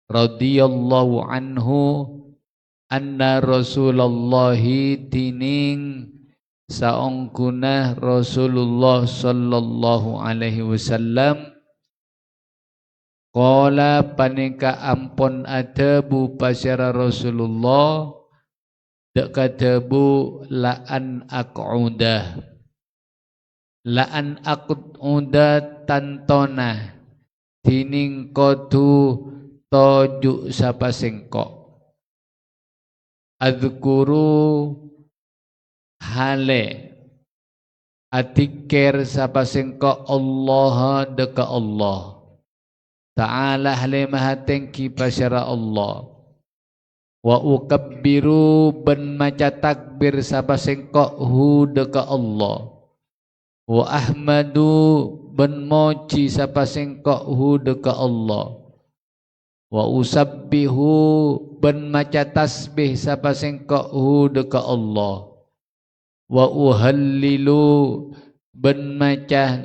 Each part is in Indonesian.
radhiyallahu anhu anna Rasulullah tining saongkunah Rasulullah sallallahu alaihi wasallam qala panika ampun adabu pasyara Rasulullah dak kadabu la'an aquda tantona tining kodu toju sapa sengkok adzkuru hale atikir sapa sengkok Allah deka Allah ta'ala hale maha tengki pasyara Allah wa ukabbiru ben maca takbir sapa sengkok hu deka Allah wa ahmadu ben moci sapa sengkok hu deka Allah wa usabbihu ben maca tasbih sapa sengkok hu deka Allah wa uhallilu ben maca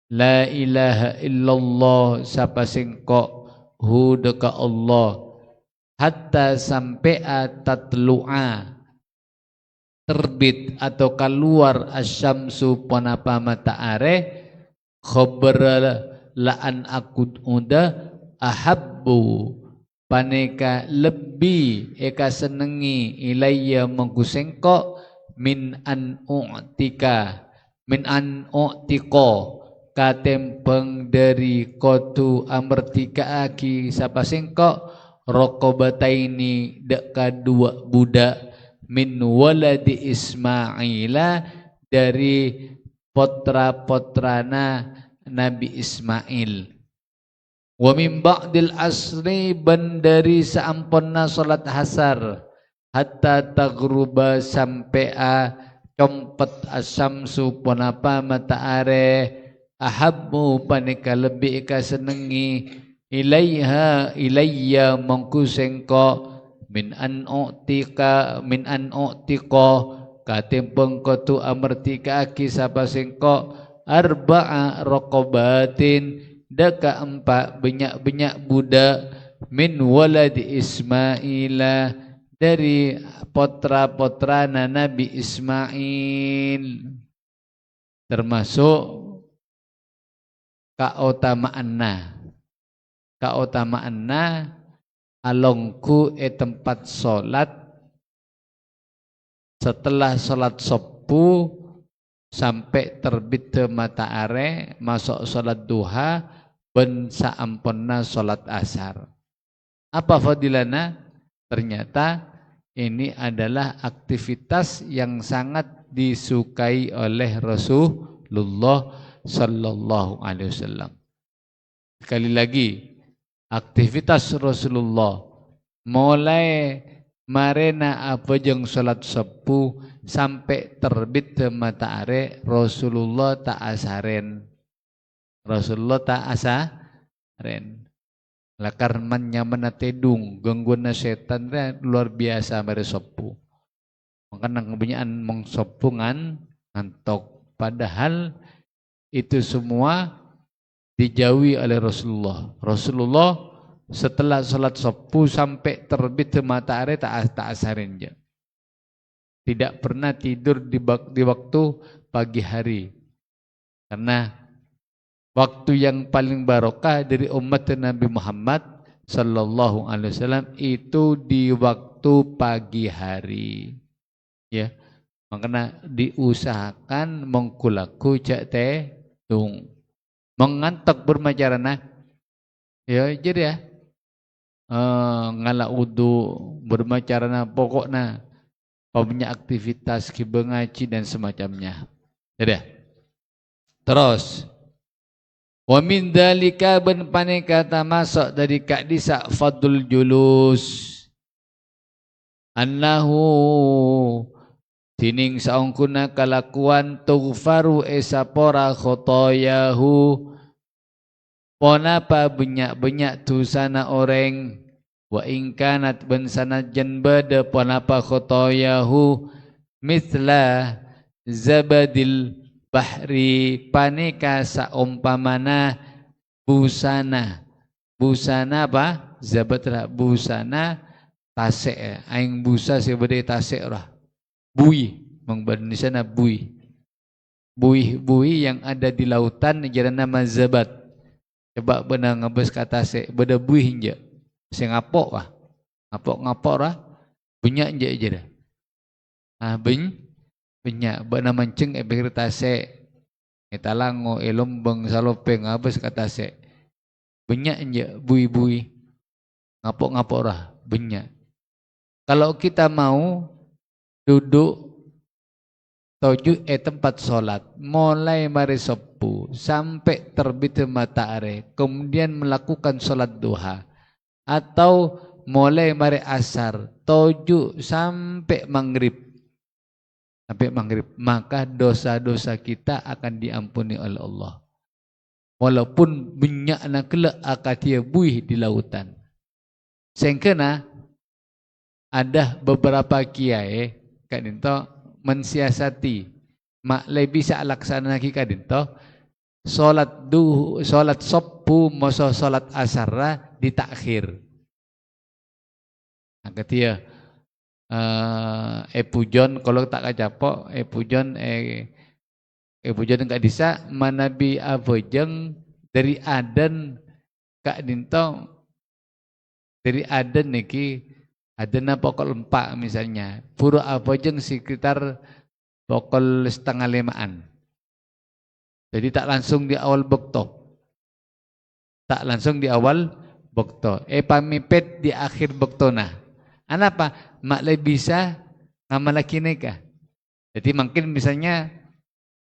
la ilaha illallah sapa sengkok hu deka Allah hatta sampai tatlu'a terbit atau keluar asyamsu panapa matahari khabar la'an akut uda ahabbu paneka lebih eka senengi ilayya mengkusengko min an u'tiko katempeng dari kotu amertika aki sapa sengko rokobataini deka dua budak min waladi Ismaila dari potra-potrana Nabi Ismail wa min ba'dil asri bandari saamponna salat hasar hatta taghruba sampai compet asamsu ponapa matahari ahabbu panika lebih ka senengi ilayya mongku sengko min an u'tiko katempeng kotu amertika aki sapa sengko arba'a raqabatin daka empat benyak budak min waladi Ismaila dari potra-potrana Nabi Ismail termasuk kautamaanna alongku tempat solat setelah solat subuh sampai terbit matahari masuk solat duha ben saamponna solat asar. Apa fadilana? Ternyata ini adalah aktivitas yang sangat disukai oleh Rasulullah sallallahu alaihi wasallam. Sekali lagi, aktivitas Rasulullah mulai marena apa jeng salat subuh sampai terbit matahari Rasulullah tak asaren. Rasulullah tak asaren. Lakar nyaman tedung gangguan setan luar biasa pada subuh. Maka nang kebanyakan mong subuh ngantok. Padahal itu semua dijauhi oleh Rasulullah. Rasulullah setelah sholat subuh sampai terbit matahari tak asarin je. Tidak pernah tidur di waktu pagi hari. Karena waktu yang paling barokah dari umat Nabi Muhammad sallallahu alaihi wasallam itu di waktu pagi hari. Ya. Makanya diusahakan mengkulaku cak tung mengantok bermacarana ya jadi ya ngala udu bermacarana pokoknya punya aktivitas kibengaci dan semacamnya jadi ya. Terus wa min dzalika ben paneka tamasuk dari kak disa fadul julus annahu tining saungkuna kalakuan tughfaru esapora khotoyahu ponapa banyak dosana orang wa ingkanat bensana janbada ponapa khotoyahu mithla zabadil bahri paneka saumpamana busana busana apa? Zabatra busana tasek aing busa sebede tasek rah. Bui, mang Indonesia na bui. Bui yang ada di lautan jalan nama zabat. Coba benar ngebes kata se, beda bui hinja. Se ngapok ah. Ngapok lah. Bunyak hinja aja dah. Ah bunyak. Bena mancing ebek tase. Etalango elombang salopeng ngebes kata se. Bunyak hinja bui. Ngapok lah. Bunyak. Kalau kita mau duduk tujuh tempat sholat mulai mari sepu sampai terbit matahari kemudian melakukan sholat duha atau mulai mari asar tujuh sampai maghrib maka dosa-dosa kita akan diampuni oleh Allah walaupun banyak nak kelak akatia buih di lautan sehingga ada beberapa kiai kat dinto mensiasati mak lebih bisa laksana kita dinto solat sopu moso solat asar ditakhir. Ketia pujon kalau tak kacapok pujon enggak bisa manabi avojeng dari adan kak dinto dari adan niki adana pokok 4 misalnya pura avojeng sekitar pokok 4:30. Jadi tak langsung di awal bekto pamipet di akhir bektona. Anapa? Mak lebih bisa ngamalaki neka. Jadi mungkin misalnya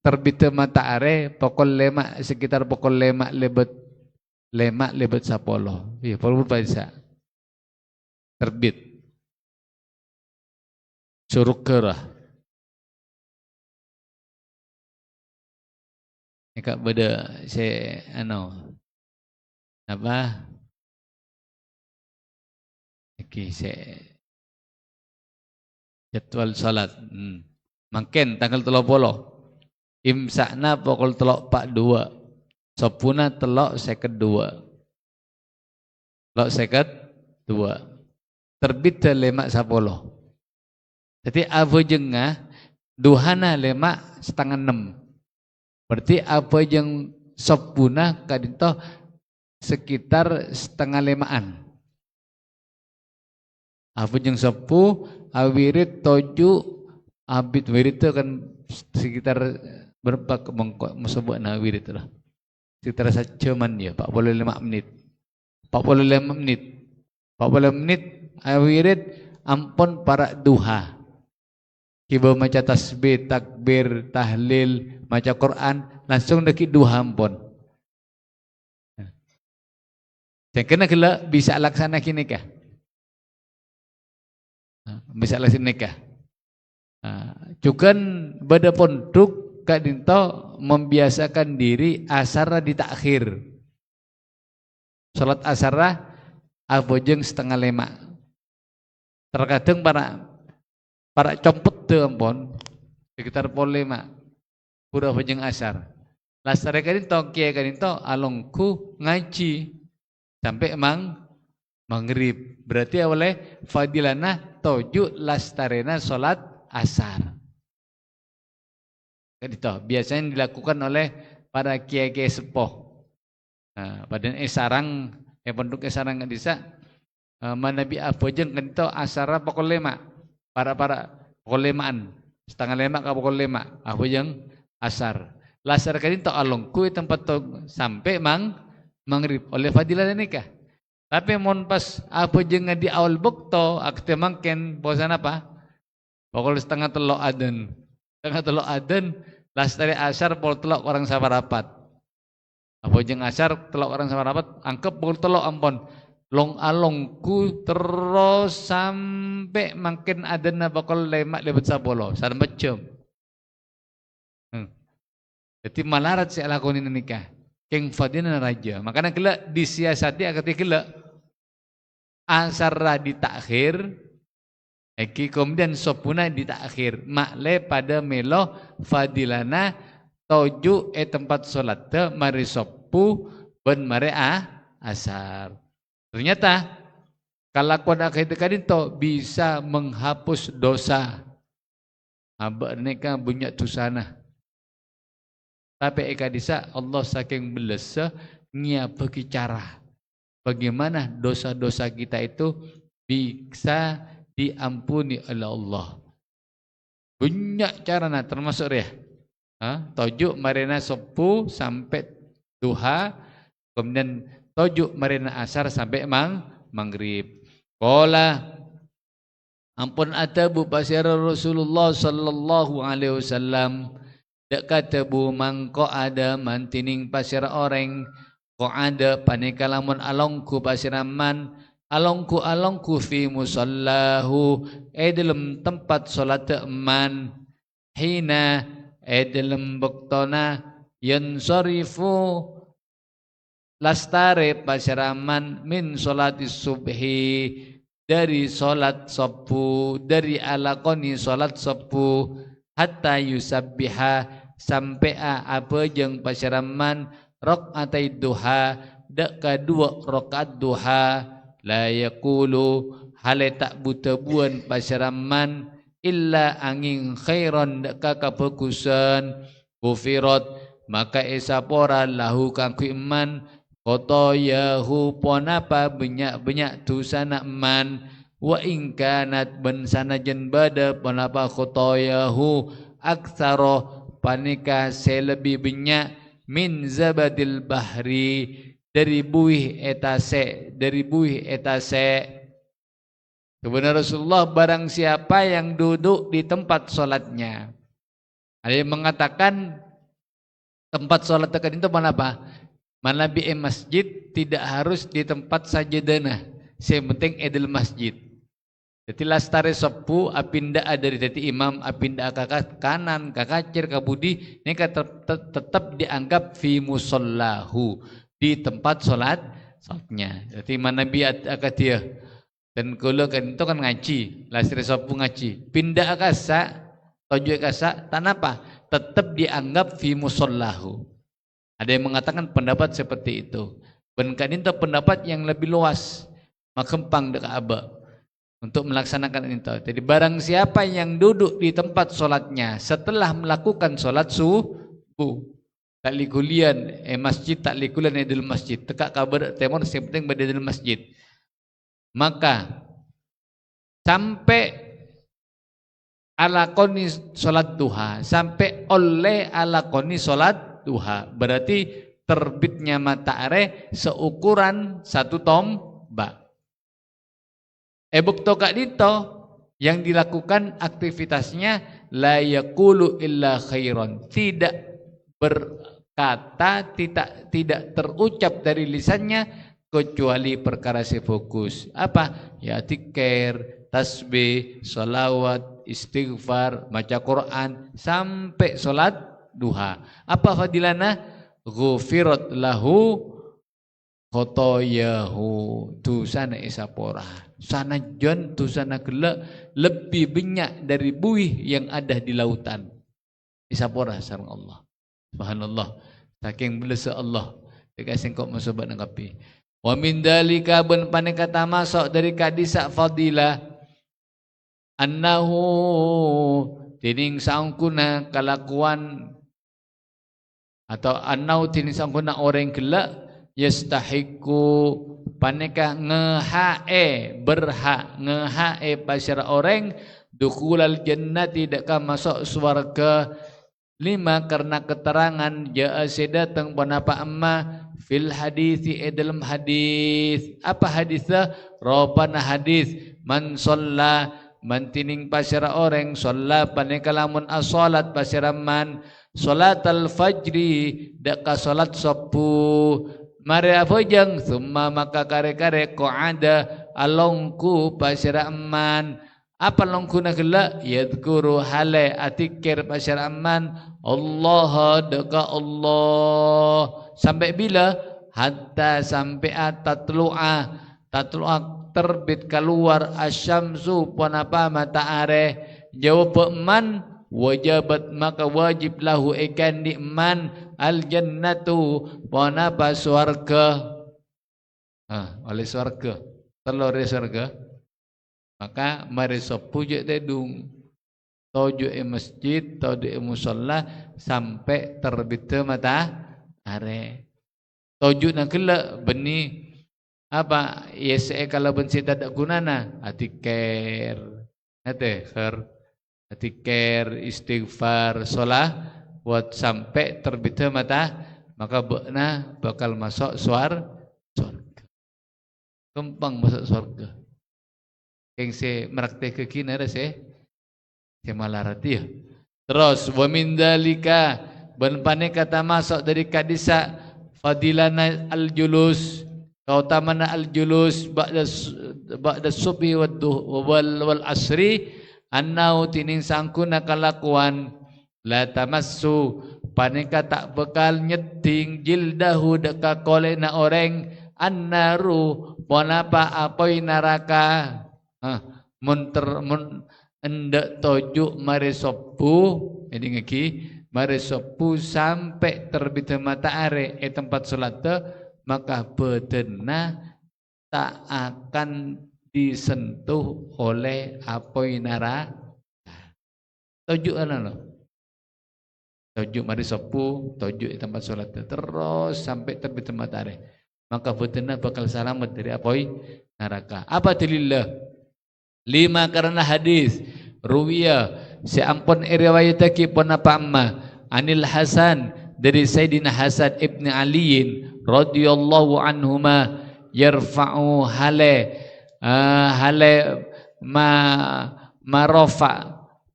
terbit matahari pokok 5 sekitar pokok 5 lebet 10. Iya, perlu bisa terbit. Suruh kerah. Eka beda saya apa? Oke, saya jadwal salat. Mungkin tanggal 30. Imsakna pokok 32. Sopuna telok seket 2. Telok seket 2. Terbit 5:10. Jadi avojengah duhana 5:30. Berarti avojeng sopuna kadinto sekitar 4:30. Avojeng sopu awirit 7 abit wirid itu kan sekitar berapa mengkok musabak na wirid lah. Sekitar sajaman ya 45 menit. 45 menit. 45 menit awirid ampun para duha. Kiba maca tasbih, takbir, tahlil, maca Quran, langsung deki duha ampun. Saya kena kela bisa laksana kini kah? Bisa laksana kah? Cukan bada pondok kak dinto membiasakan diri asar ditakhir. Salat asar avojeng 4:30. Terkadang para compet tu ampun sekitar pol 5 pura avojeng asar. Lasare kadinto kiai kadinto alongku ngaji sampai maghrib. Berarti oleh fadilana 7 lastarena salat asar. Kadito biasanya dilakukan oleh para kiai-kiai sepuh. Pada sarang pondok sarang kadisa manabi avojeng kadito asara pokok 5. Para pokok 5-an 4:30 ke pokok 5 avojeng asar. Lasar kadito alongku tempat sampai maghrib oleh fadilah nikah. Tapi mon pas avojeng di awal bekto akte mangken bosan apa? Pokok 2:30 adan. 2:30 adan lastari asar pol telok orang sabarapat. Avojeng asar telok orang sabarapat angkep pol telok ampun. Long alongku terus sampai makin adana pokok 5 lebet 10 sampai jam. Jadi malarat si alakonin nikah. Keng fadina raja. Makanya kela disiasati akati kela asar ditakhir. Eki kemudian sopuna ditakhir. Makle pada melo fadilana 7 tempat solat mari sopu ben mari asar. Ternyata kalakuan akad itu bisa menghapus dosa. Abak neka bunyak tusana. Tapi ekadisa Allah saking belesa nia bagi cara bagaimana dosa-dosa kita itu bisa diampuni oleh Allah. Banyak cara termasuk ya. Tojuk marina sepu sampai duha, kemudian tojuk marina asar sampai maghrib. Qala ampun atabu pasir Rasulullah sallallahu alaihi wasallam. Dak kata bu mangko ada mantining pasir orang ko ada panikalamun alongku pasiraman alongku fi musallahu dalam tempat salat man hina dalam baktona yansarifu lastare pasiraman min salatis subhi dari salat subuh dari alakoni salat subuh hatta yusabbiha sampai apa jeung pasiraman raqatai duha dak kadua rakaat duha la yaqulu hale tak butebuan pasiraman illa angin khairon dak kapakusan gufirat maka esapora lahu kangku iman kotoyahu ponapa banyak dosana man wa ingkanat bensanajan bada ponapa kotoyahu aksaro panika selebih banyak min zabadil bahri dari buih etase kebenaran Rasulullah barang siapa yang duduk di tempat sholatnya ada yang mengatakan tempat sholat tekan itu mana apa? Mana bi masjid tidak harus di tempat sajadana yang penting edel masjid. Jadi lastare sepu apinda dari jadi imam apinda kakak kanan kakacir kabudi ini tetap dianggap fi musallahu di tempat sholatnya. Jadi mana bi akatia dan kalau kan itu kan ngaji lastare sepu ngaji pindah akasa tujuh akasa tanapa tetap dianggap fi musallahu. Ada yang mengatakan pendapat seperti itu. Benkan itu pendapat yang lebih luas makempang dekat abah. Untuk melaksanakan itu. Jadi barang siapa yang duduk di tempat sholatnya setelah melakukan sholat subuh tak likulian masjid tak likulian di dalam masjid tekak kabar temor yang penting berada dalam masjid maka sampai alakoni sholat duha sampai oleh alakoni sholat duha berarti terbitnya matahari seukuran satu tombak. Bukto kak dito yang dilakukan aktivitasnya la yaqulu illa khairan tidak berkata tidak terucap dari lisannya kecuali perkara sefokus apa ya zikir tasbih sholawat istighfar baca Quran sampai sholat duha apa fadilana ghufirat lahu khotoyahu dosana isapora sana jon dosana gelak lebih banyak dari buih yang ada di lautan isapora sareng Allah subhanallah saking belesa Allah dikasih kok masobat nangkapi wa min dalika ben panekata masuk dari kadisa fadilah annahu tining sangkuna kalakuan atau annahu tining sangkuna orang gelak yastahiku paneka berhak pasir orang dukulal jannati deka masuk surga lima karena keterangan jaa sedatang panapa amma fil hadithi dalam hadis apa hadisnya robana hadis man sholla mantining pasir orang sholla paneka lamun as-salat pasiraman salat al-fajri deka salat subuh mari afojang summa maka kare-kare ko ada alongku pasiraman apa longku nak gelak yadhkuru hale atikir pasiraman Allah deka Allah sampai bila hatta sampai tatlu'a terbit keluar asyamsu panapa matahari jawab man wajibat maka wajib lahu ikan diman al jannatu panapa surga oleh surga, telur di surga. Maka mari sopujuk dedung, tojuk masjid, tojuk musalla sampai terbit matahari. Tojuk nak kelak benih apa? Yese kalau benci tidak gunana, atikir, atikir, istighfar, solah, buat sampai terbit maka bekna bakal masuk surga. Gampang masuk surga. Yang saya meraktek ke kini ada saya malarati ya. Terus wa min dalika benpane kata masuk dari kadisa fadilana al-julus, kautamana al-julus ba'da subhi wal asri annau tinin sangkuna kalakuan la tamassu paneka tak bekal nyeting jildahu deka kolena orang annaru ponapa apoi neraka. Mun endak tojuk mari sopu, jadi ngeki mari sopu sampai terbit matahari tempat solat maka bedena tak akan disentuh oleh apoi neraka. Tojuk ana loh. Tojuk mari sopu, tojuk di tempat solat terus sampai terbit matahari. Maka bedena bakal selamat dari apoi neraka. Apa dalilnya? 5 karena hadis ruwiya seampun riwayatake punapa amma Anil Hasan dari Sayyidina Hasan ibn Aliin radhiyallahu anhuma yarfa'u hale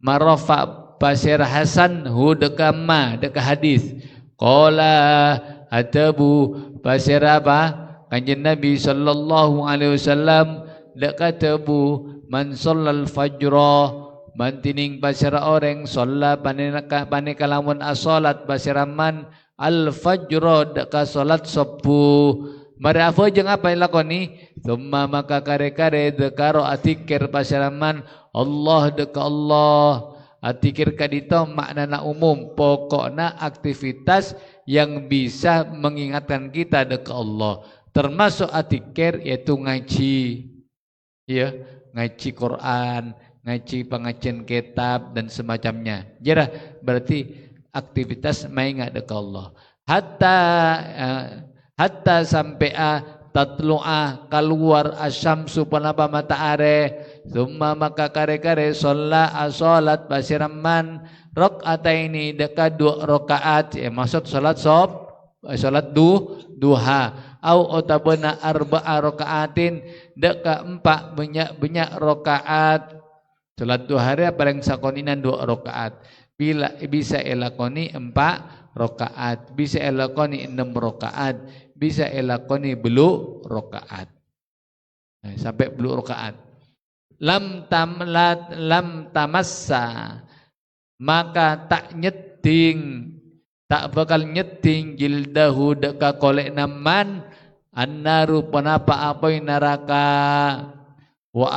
marofa pasir Hasan hu deka hadis qala atabu pasir apa kanjeng Nabi sallallahu alaihi wasallam dak katabu man shallal fajra mantining basira orang shalla paneka lamun asolat basira man al fajra deka salat subuh mari apa jeung apa lakoni thumma maka kare-kare dekaro atikir basira man Allah deka Allah atikir kadito maknana umum pokokna aktivitas yang bisa mengingatkan kita deka Allah termasuk atikir yaitu ngaji ya ngaji Quran, ngaji pengajian kitab dan semacamnya. Jadi berarti aktivitas mengingat dekat Allah. Hatta sampai tatlu'a keluar asyamsu panapa matahari, summa maka kare-kare salat basiraman rakaataini dekat 2 rakaat. Maksud salat duha. Au otabana arba'a rakaatin deka 4 banyak rakaat salat 2 hari paling sakoninan 2 rakaat bila bisa elakoni 4 rakaat bisa elakoni 6 rakaat bisa elakoni belu rakaat sampai belu rakaat lam tamassa maka tak nyeting tak bakal nyeting jildahu deka kolek naman annaru panapa apoi neraka wa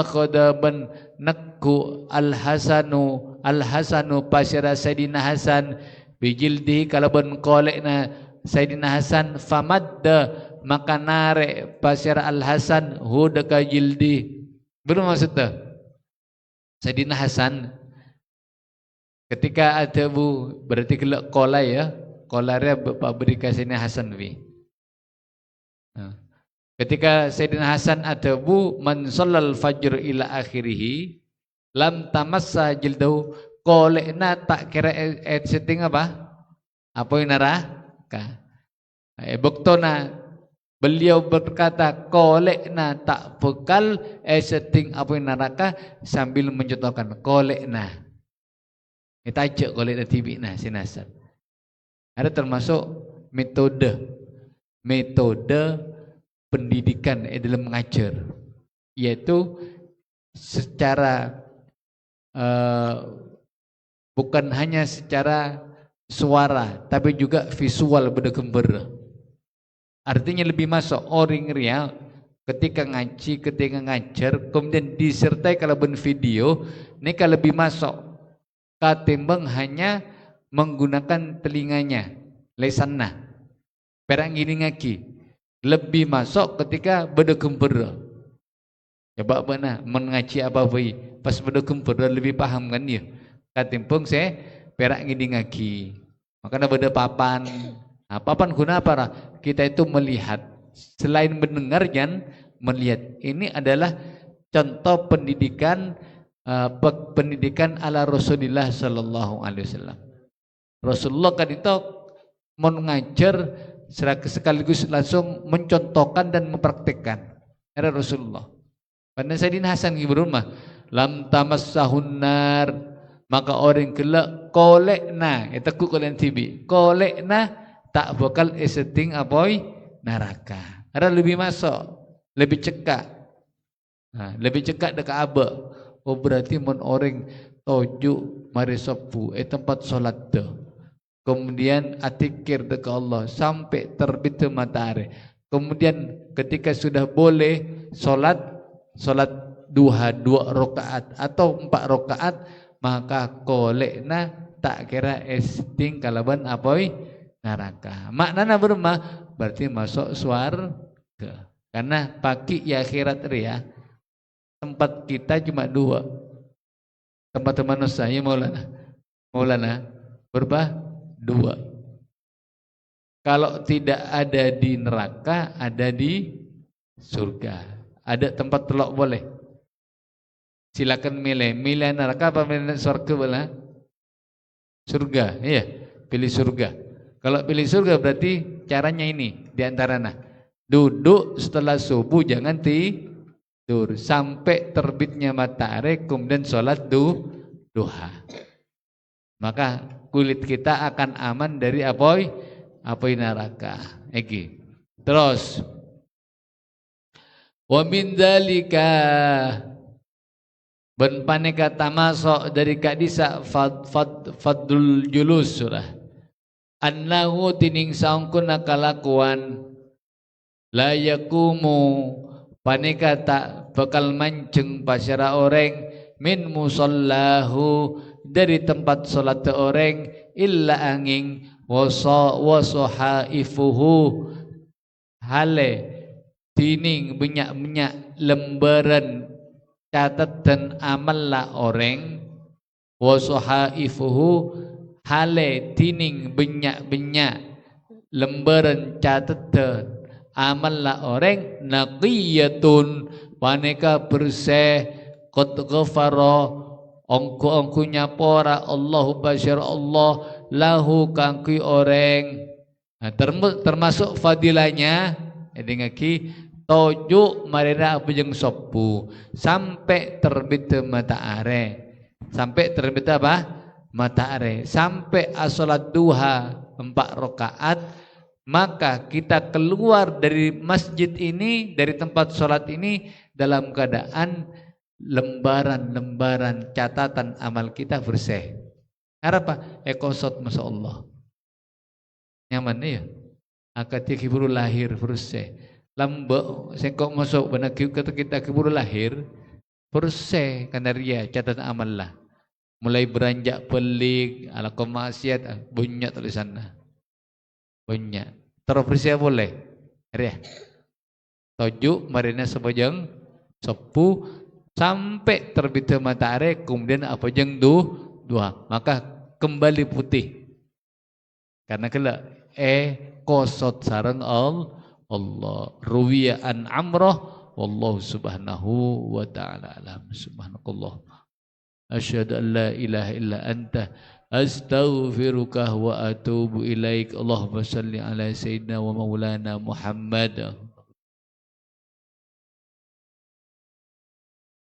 akhada ben nakku al hasanu pasira Sayyidina Hasan bijildi kalau ben kolekna Sayyidina Hasan famadda maka nare pasira al hasan hu deka jildi bermaksud Sayyidina Hasan ketika ada berarti kelak kola ya kolarnya bapak beri kasihnya Hasan wi ketika Sayyidina Hasan ada man shallal fajr ila akhirih lam tamassa jildahu kolekna tak kira setting apa yang neraka buktona beliau berkata kolekna tak bekal setting apa yang neraka sambil mencontohkan kolekna tajak kolek TV nah sinasan. Ada termasuk metode pendidikan dalam mengajar, yaitu secara bukan hanya secara suara, tapi juga visual bergambar. Artinya lebih masuk orang real ketika ngaji, ketika ngajar, kemudian disertai kalau ben video, ini kalau lebih masuk. Ketimbang hanya menggunakan telinganya, lesanna. Perang gini ngaki. lebih masuk ketika berdekempera. Coba benar mengaji apa pas berdekempera lebih paham kan ya. Katimpung saya perak ngidi ngagi. Makanya beda papan. Nah, papan guna apa? Rah? Kita itu melihat. Selain mendengar jangan melihat. Ini adalah contoh pendidikan pendidikan ala Rasulullah sallallahu alaihi wasallam. Rasulullah kan itu mengajar sekaligus langsung mencontohkan dan mempraktikkan. Era Rasulullah. Pada Sayyidina Hasan ibn Rumah, lam tamassahun nar, maka orang kelak kolekna, itu ku kolen tibi, kolekna tak bakal eseting apoi neraka. Ada lebih masuk, lebih cekak. Nah, lebih cekak dekat abak. Oh berarti mon orang toju mari sapu tempat solat tu. Kemudian atikir dekat Allah sampai terbit matahari. Kemudian ketika sudah boleh solat duha 2 rakaat atau 4 rakaat, maka kolekna tak kira esting kalaban apoi neraka. Maknanya bermah berarti masuk surga. Karena pagi ya akhirat ria. Tempat kita cuma 2. Tempat manusia ya Maulana berapa? 2. Kalau tidak ada di neraka, ada di surga. Ada tempat telok boleh. Silakan milih neraka apa milih surga boleh? Surga, iya. Pilih surga. Kalau pilih surga berarti caranya ini diantaranya. Duduk setelah subuh jangan tidur sampai terbitnya matahari, kemudian sholat duha. Maka kulit kita akan aman dari apoi neraka. Egi. Terus wa min dzalika ben paneka tamasuk dari kadisa fadlul julus surah annahu tining saungkun kalakuan la yakumu paneka tak bakal mancing pasyara orang min musallahu dari tempat salat orang illa angin wasahaifuhu hale tining banyak lembaran catatan amallah orang wasahaifuhu hale tining banyak lembaran catatan amallah orang naqiyatun paneka bersih qad ghafara ongko nyapora Allahu basyar Allah lahu kangki orang. Nah, termasuk fadilahnya ngaki toju marina abujeng sopu sampai terbit matahari. Sampai terbit apa? Matahari. Sampai as-salat duha 4 rakaat, maka kita keluar dari masjid ini, dari tempat salat ini dalam keadaan lembaran-lembaran catatan amal kita bersih. Apa? Ekosot masya Allah. Nyaman ya? Akati kiburu lahir bersih. Lambak sengkok masuk benar kita kiburu lahir bersih karena ria catatan amal lah. Mulai beranjak pelik, ala kemaksiat, banyak tulisannya. Banyak. Terus bersih boleh. Ria. Tojuk marina sebajang sepu sampai terbit matahari, kemudian apa jeng dua, maka kembali putih. Karena kelak kosot sareng Allah. Ruwiya an amrah wallahu subhanahu wa ta'ala alam. Subhanakallah. Asyhadu an la ilaha illa anta astaghfiruka wa atubu ilaik. Allahumma salli ala sayyidina wa maulana Muhammad.